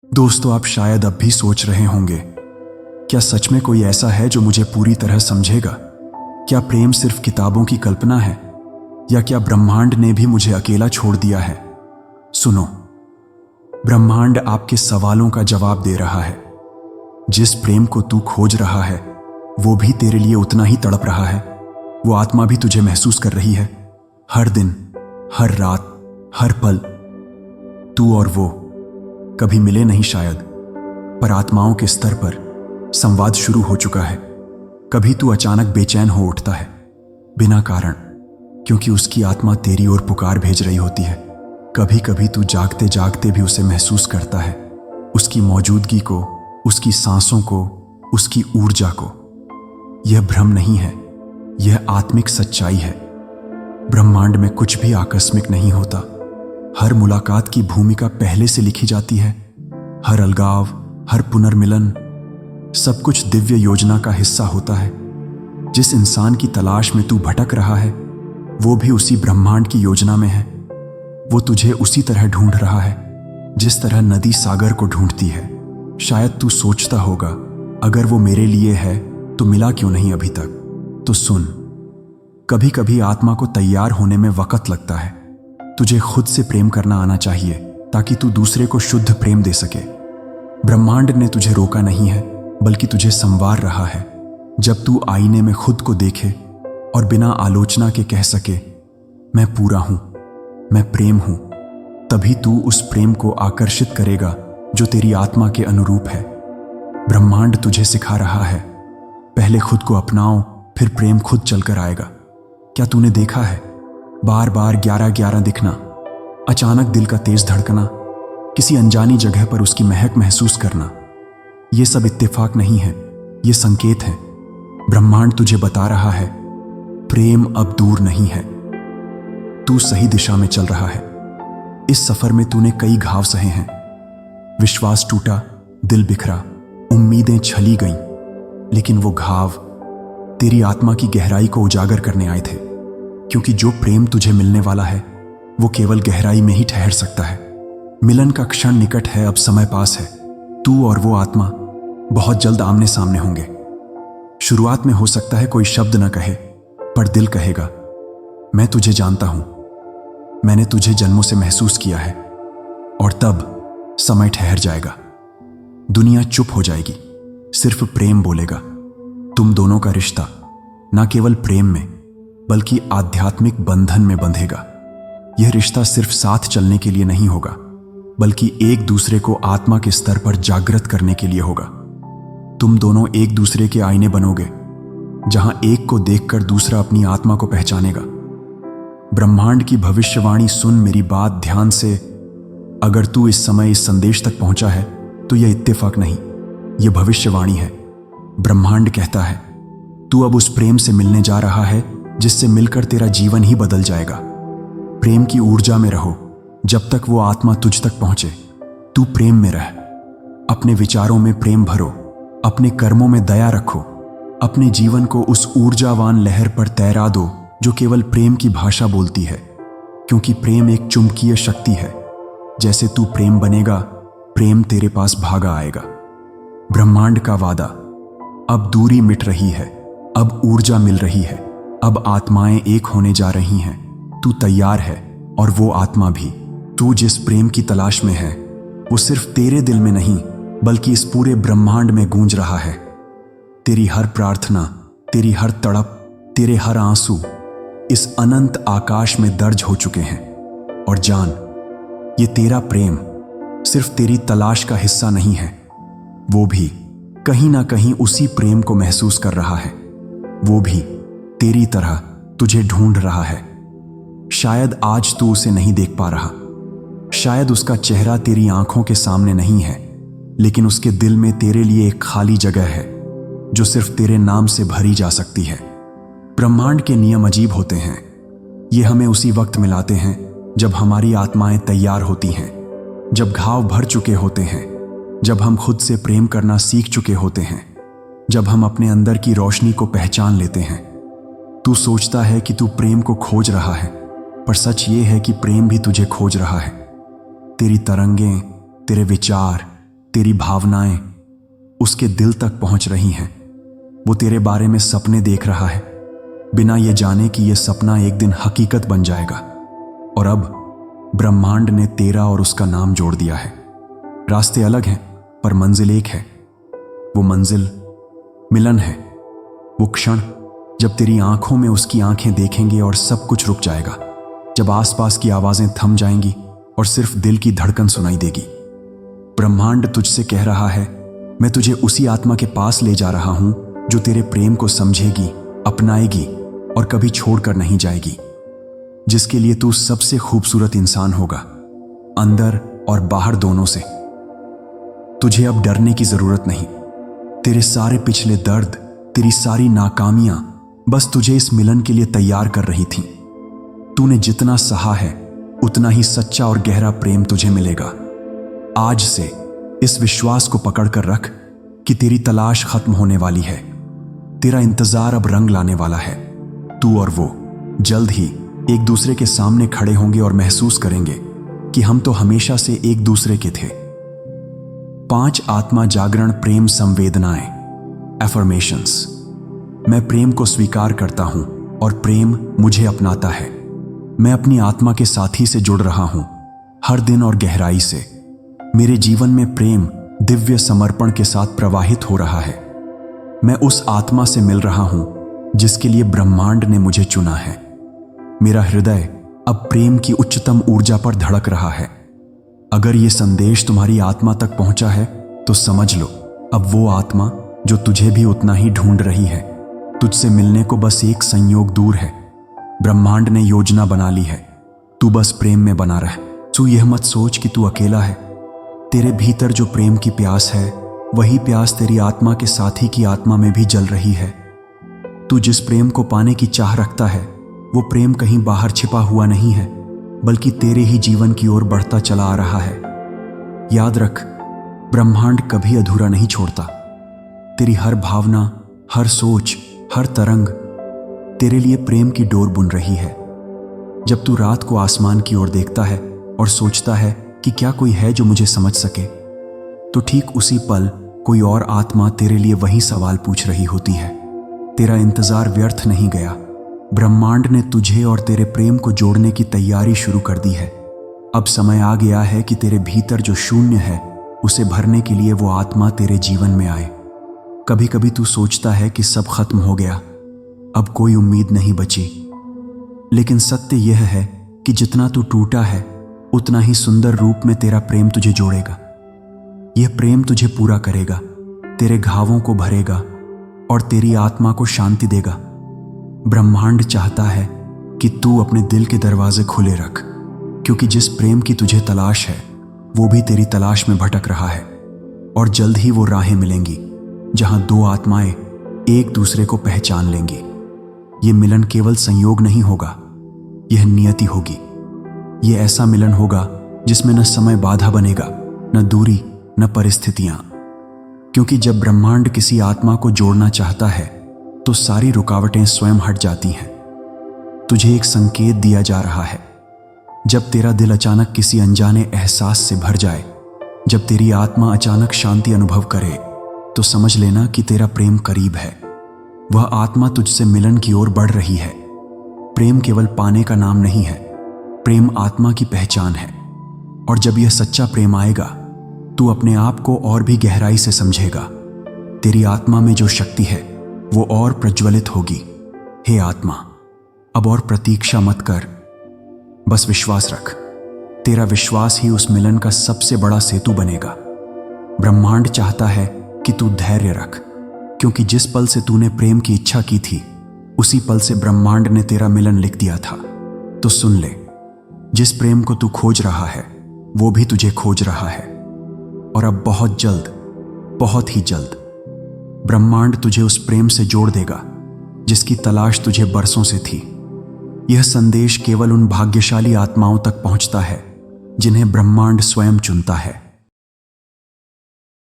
दोस्तों, आप शायद अब भी सोच रहे होंगे, क्या सच में कोई ऐसा है जो मुझे पूरी तरह समझेगा? क्या प्रेम सिर्फ किताबों की कल्पना है, या क्या ब्रह्मांड ने भी मुझे अकेला छोड़ दिया है? सुनो, ब्रह्मांड आपके सवालों का जवाब दे रहा है। जिस प्रेम को तू खोज रहा है, वो भी तेरे लिए उतना ही तड़प रहा है। वो आत्मा भी तुझे महसूस कर रही है, हर दिन, हर रात, हर पल। तू और वो कभी मिले नहीं शायद, पर आत्माओं के स्तर पर संवाद शुरू हो चुका है। कभी तू अचानक बेचैन हो उठता है, बिना कारण, क्योंकि उसकी आत्मा तेरी ओर पुकार भेज रही होती है। कभी कभी तू जागते जागते भी उसे महसूस करता है, उसकी मौजूदगी को, उसकी सांसों को, उसकी ऊर्जा को। यह भ्रम नहीं है, यह आत्मिक सच्चाई है। ब्रह्मांड में कुछ भी आकस्मिक नहीं होता। हर मुलाकात की भूमिका पहले से लिखी जाती है। हर अलगाव, हर पुनर्मिलन, सब कुछ दिव्य योजना का हिस्सा होता है। जिस इंसान की तलाश में तू भटक रहा है, वो भी उसी ब्रह्मांड की योजना में है। वो तुझे उसी तरह ढूंढ रहा है, जिस तरह नदी सागर को ढूंढती है। शायद तू सोचता होगा, अगर वो मेरे लिए है तो मिला क्यों नहीं अभी तक? तो सुन, कभी कभी आत्मा को तैयार होने में वक्त लगता है। तुझे खुद से प्रेम करना आना चाहिए, ताकि तू दूसरे को शुद्ध प्रेम दे सके। ब्रह्मांड ने तुझे रोका नहीं है, बल्कि तुझे संवार रहा है। जब तू आईने में खुद को देखे और बिना आलोचना के कह सके, मैं पूरा हूं, मैं प्रेम हूं, तभी तू उस प्रेम को आकर्षित करेगा जो तेरी आत्मा के अनुरूप है। ब्रह्मांड तुझे सिखा रहा है, पहले खुद को अपनाओ, फिर प्रेम खुद चलकर आएगा। क्या तूने देखा है, बार बार 11-11 दिखना, अचानक दिल का तेज धड़कना, किसी अनजानी जगह पर उसकी महक महसूस करना? ये सब इत्तेफाक नहीं है, ये संकेत है। ब्रह्मांड तुझे बता रहा है, प्रेम अब दूर नहीं है, तू सही दिशा में चल रहा है। इस सफर में तूने कई घाव सहे हैं। विश्वास टूटा, दिल बिखरा, उम्मीदें छली गईं, लेकिन वो घाव तेरी आत्मा की गहराई को उजागर करने आए थे। क्योंकि जो प्रेम तुझे मिलने वाला है, वो केवल गहराई में ही ठहर सकता है। मिलन का क्षण निकट है, अब समय पास है। तू और वो आत्मा बहुत जल्द आमने सामने होंगे। शुरुआत में हो सकता है कोई शब्द न कहे, पर दिल कहेगा, मैं तुझे जानता हूं, मैंने तुझे जन्मों से महसूस किया है। और तब समय ठहर जाएगा, दुनिया चुप हो जाएगी, सिर्फ प्रेम बोलेगा। तुम दोनों का रिश्ता ना केवल प्रेम में, बल्कि आध्यात्मिक बंधन में बंधेगा। यह रिश्ता सिर्फ साथ चलने के लिए नहीं होगा, बल्कि एक दूसरे को आत्मा के स्तर पर जागृत करने के लिए होगा। तुम दोनों एक दूसरे के आईने बनोगे, जहां एक को देखकर दूसरा अपनी आत्मा को पहचानेगा। ब्रह्मांड की भविष्यवाणी सुन, मेरी बात ध्यान से। अगर तू इस समय इस संदेश तक पहुंचा है, तो यह इत्तेफाक नहीं, यह भविष्यवाणी है। ब्रह्मांड कहता है, तू अब उस प्रेम से मिलने जा रहा है जिससे मिलकर तेरा जीवन ही बदल जाएगा। प्रेम की ऊर्जा में रहो, जब तक वो आत्मा तुझ तक पहुंचे। तू प्रेम में रह, अपने विचारों में प्रेम भरो, अपने कर्मों में दया रखो, अपने जीवन को उस ऊर्जावान लहर पर तैरा दो जो केवल प्रेम की भाषा बोलती है। क्योंकि प्रेम एक चुंबकीय शक्ति है, जैसे तू प्रेम बनेगा, प्रेम तेरे पास भागा आएगा। ब्रह्मांड का वादा, अब दूरी मिट रही है, अब ऊर्जा मिल रही है, अब आत्माएं एक होने जा रही हैं। तू तैयार है, और वो आत्मा भी। तू जिस प्रेम की तलाश में है, वो सिर्फ तेरे दिल में नहीं, बल्कि इस पूरे ब्रह्मांड में गूंज रहा है। तेरी हर प्रार्थना, तेरी हर तड़प, तेरे हर आंसू इस अनंत आकाश में दर्ज हो चुके हैं। और जान, ये तेरा प्रेम सिर्फ तेरी तलाश का हिस्सा नहीं है, वो भी कहीं ना कहीं उसी प्रेम को महसूस कर रहा है। वो भी तेरी तरह तुझे ढूंढ रहा है। शायद आज तू उसे नहीं देख पा रहा, शायद उसका चेहरा तेरी आंखों के सामने नहीं है, लेकिन उसके दिल में तेरे लिए एक खाली जगह है, जो सिर्फ तेरे नाम से भरी जा सकती है। ब्रह्मांड के नियम अजीब होते हैं। ये हमें उसी वक्त मिलाते हैं जब हमारी आत्माएं तैयार होती हैं, जब घाव भर चुके होते हैं, जब हम खुद से प्रेम करना सीख चुके होते हैं, जब हम अपने अंदर की रोशनी को पहचान लेते हैं। तू सोचता है कि तू प्रेम को खोज रहा है, पर सच ये है कि प्रेम भी तुझे खोज रहा है। तेरी तरंगें, तेरे विचार, तेरी भावनाएं उसके दिल तक पहुंच रही हैं। वो तेरे बारे में सपने देख रहा है, बिना ये जाने कि यह सपना एक दिन हकीकत बन जाएगा। और अब ब्रह्मांड ने तेरा और उसका नाम जोड़ दिया है। रास्ते अलग हैं, पर मंजिल एक है। वो मंजिल मिलन है। वो क्षण जब तेरी आंखों में उसकी आंखें देखेंगे और सब कुछ रुक जाएगा, जब आसपास की आवाजें थम जाएंगी और सिर्फ दिल की धड़कन सुनाई देगी। ब्रह्मांड तुझसे कह रहा है, मैं तुझे उसी आत्मा के पास ले जा रहा हूं जो तेरे प्रेम को समझेगी, अपनाएगी और कभी छोड़कर नहीं जाएगी, जिसके लिए तू सबसे खूबसूरत इंसान होगा, अंदर और बाहर दोनों से। तुझे अब डरने की जरूरत नहीं। तेरे सारे पिछले दर्द, तेरी सारी नाकामियां बस तुझे इस मिलन के लिए तैयार कर रही थीं। तूने जितना सहा है उतना ही सच्चा और गहरा प्रेम तुझे मिलेगा। आज से इस विश्वास को पकड़कर रख कि तेरी तलाश खत्म होने वाली है। तेरा इंतजार अब रंग लाने वाला है। तू और वो जल्द ही एक दूसरे के सामने खड़े होंगे और महसूस करेंगे कि हम तो हमेशा से एक दूसरे के थे। 5 आत्मा जागरण प्रेम संवेदनाएं, एफर्मेशंस। मैं प्रेम को स्वीकार करता हूं और प्रेम मुझे अपनाता है। मैं अपनी आत्मा के साथी से जुड़ रहा हूं, हर दिन और गहराई से। मेरे जीवन में प्रेम दिव्य समर्पण के साथ प्रवाहित हो रहा है। मैं उस आत्मा से मिल रहा हूं जिसके लिए ब्रह्मांड ने मुझे चुना है। मेरा हृदय अब प्रेम की उच्चतम ऊर्जा पर धड़क रहा है। अगर यह संदेश तुम्हारी आत्मा तक पहुंचा है तो समझ लो, अब वो आत्मा जो तुझे भी उतना ही ढूंढ रही है, तुझसे मिलने को बस एक संयोग दूर है। ब्रह्मांड ने योजना बना ली है, तू बस प्रेम में बना रह। तू यह मत सोच कि तू अकेला है। तेरे भीतर जो प्रेम की प्यास है, वही प्यास तेरी आत्मा के साथी की आत्मा में भी जल रही है। तू जिस प्रेम को पाने की चाह रखता है, वो प्रेम कहीं बाहर छिपा हुआ नहीं है, बल्कि तेरे ही जीवन की ओर बढ़ता चला आ रहा है। याद रख, ब्रह्मांड कभी अधूरा नहीं छोड़ता। तेरी हर भावना, हर सोच, हर तरंग तेरे लिए प्रेम की डोर बुन रही है। जब तू रात को आसमान की ओर देखता है और सोचता है कि क्या कोई है जो मुझे समझ सके, तो ठीक उसी पल कोई और आत्मा तेरे लिए वही सवाल पूछ रही होती है। तेरा इंतजार व्यर्थ नहीं गया। ब्रह्मांड ने तुझे और तेरे प्रेम को जोड़ने की तैयारी शुरू कर दी है। अब समय आ गया है कि तेरे भीतर जो शून्य है, उसे भरने के लिए वो आत्मा तेरे जीवन में आए। कभी कभी तू सोचता है कि सब खत्म हो गया, अब कोई उम्मीद नहीं बची। लेकिन सत्य यह है कि जितना तू टूटा है, उतना ही सुंदर रूप में तेरा प्रेम तुझे जोड़ेगा। यह प्रेम तुझे पूरा करेगा, तेरे घावों को भरेगा और तेरी आत्मा को शांति देगा। ब्रह्मांड चाहता है कि तू अपने दिल के दरवाजे खुले रख, क्योंकि जिस प्रेम की तुझे तलाश है, वो भी तेरी तलाश में भटक रहा है। और जल्द ही वो राहें मिलेंगी जहां 2 आत्माएं एक दूसरे को पहचान लेंगी। ये मिलन केवल संयोग नहीं होगा, यह नियति होगी। यह ऐसा मिलन होगा जिसमें न समय बाधा बनेगा, न दूरी, न परिस्थितियां। क्योंकि जब ब्रह्मांड किसी आत्मा को जोड़ना चाहता है, तो सारी रुकावटें स्वयं हट जाती हैं। तुझे एक संकेत दिया जा रहा है। जब तेरा दिल अचानक किसी अनजाने एहसास से भर जाए, जब तेरी आत्मा अचानक शांति अनुभव करे, तो समझ लेना कि तेरा प्रेम करीब है। वह आत्मा तुझसे मिलन की ओर बढ़ रही है। प्रेम केवल पाने का नाम नहीं है, प्रेम आत्मा की पहचान है। और जब यह सच्चा प्रेम आएगा, तू अपने आप को और भी गहराई से समझेगा। तेरी आत्मा में जो शक्ति है, वो और प्रज्वलित होगी। हे आत्मा, अब और प्रतीक्षा मत कर, बस विश्वास रख। तेरा विश्वास ही उस मिलन का सबसे बड़ा सेतु बनेगा। ब्रह्मांड चाहता है कि तू धैर्य रख, क्योंकि जिस पल से तूने प्रेम की इच्छा की थी, उसी पल से ब्रह्मांड ने तेरा मिलन लिख दिया था। तो सुन ले, जिस प्रेम को तू खोज रहा है, वो भी तुझे खोज रहा है। और अब बहुत जल्द, बहुत ही जल्द ब्रह्मांड तुझे उस प्रेम से जोड़ देगा जिसकी तलाश तुझे बरसों से थी। यह संदेश केवल उन भाग्यशाली आत्माओं तक पहुंचता है जिन्हें ब्रह्मांड स्वयं चुनता है।